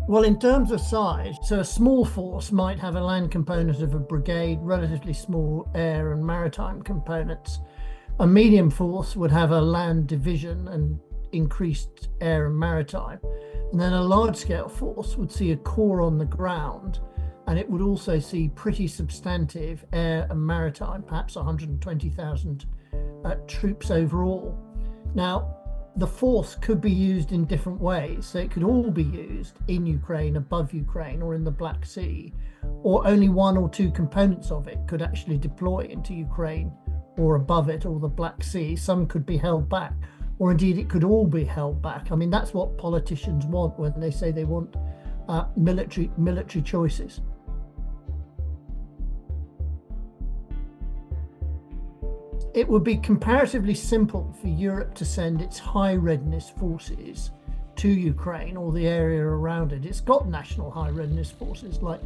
Well, in terms of size, so a small force might have a land component of a brigade, relatively small air and maritime components. A medium force would have a land division and increased air and maritime. And then a large-scale force would see a core on the ground, and it would also see pretty substantive air and maritime, perhaps 120,000 troops overall. Now, the force could be used in different ways. So it could all be used in Ukraine, above Ukraine, or in the Black Sea, or only one or two components of it could actually deploy into Ukraine or above it or the Black Sea. Some could be held back, or indeed it could all be held back. I mean, that's what politicians want when they say they want military choices. It would be comparatively simple for Europe to send its high readiness forces to Ukraine or the area around it. It's got national high readiness forces like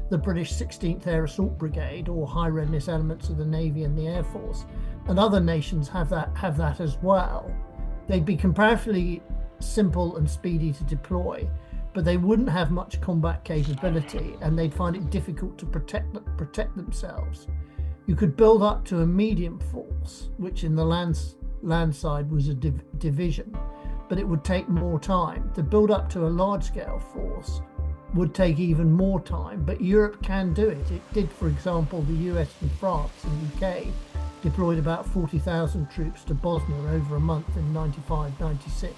the British 16th Air Assault Brigade or high readiness elements of the Navy and the Air Force, and other nations have that as well. They'd be comparatively simple and speedy to deploy, but they wouldn't have much combat capability, and they'd find it difficult to protect themselves. You could build up to a medium force, which in the land side was a division, but it would take more time. To build up to a large-scale force would take even more time, but Europe can do it. It did, for example, the US and France and UK deployed about 40,000 troops to Bosnia over a month in 95, 96.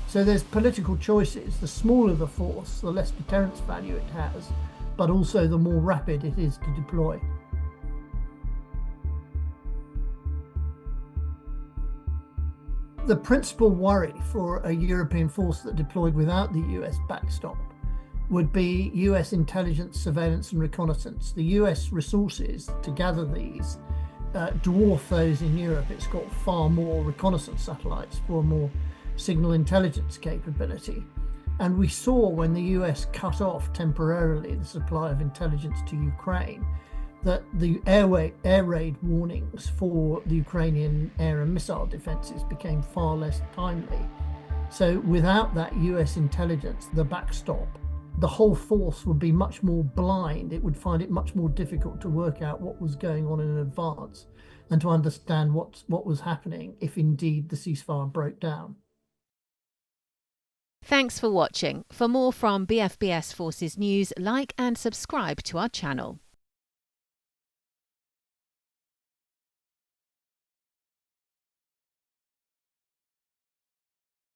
So there's political choices. The smaller the force, the less deterrence value it has, but also the more rapid it is to deploy. The principal worry for a European force that deployed without the US backstop would be US intelligence, surveillance and reconnaissance. The US resources to gather these dwarf those in Europe. It's got far more reconnaissance satellites, far more signal intelligence capability. And we saw when the US cut off temporarily the supply of intelligence to Ukraine, that the air raid warnings for the Ukrainian air and missile defenses became far less timely. So without that US intelligence, the backstop, the whole force would be much more blind. It would find it much more difficult to work out what was going on in advance and to understand what was happening if indeed the ceasefire broke down. Thanks for watching. For more from BFBS Forces News, like and subscribe to our channel.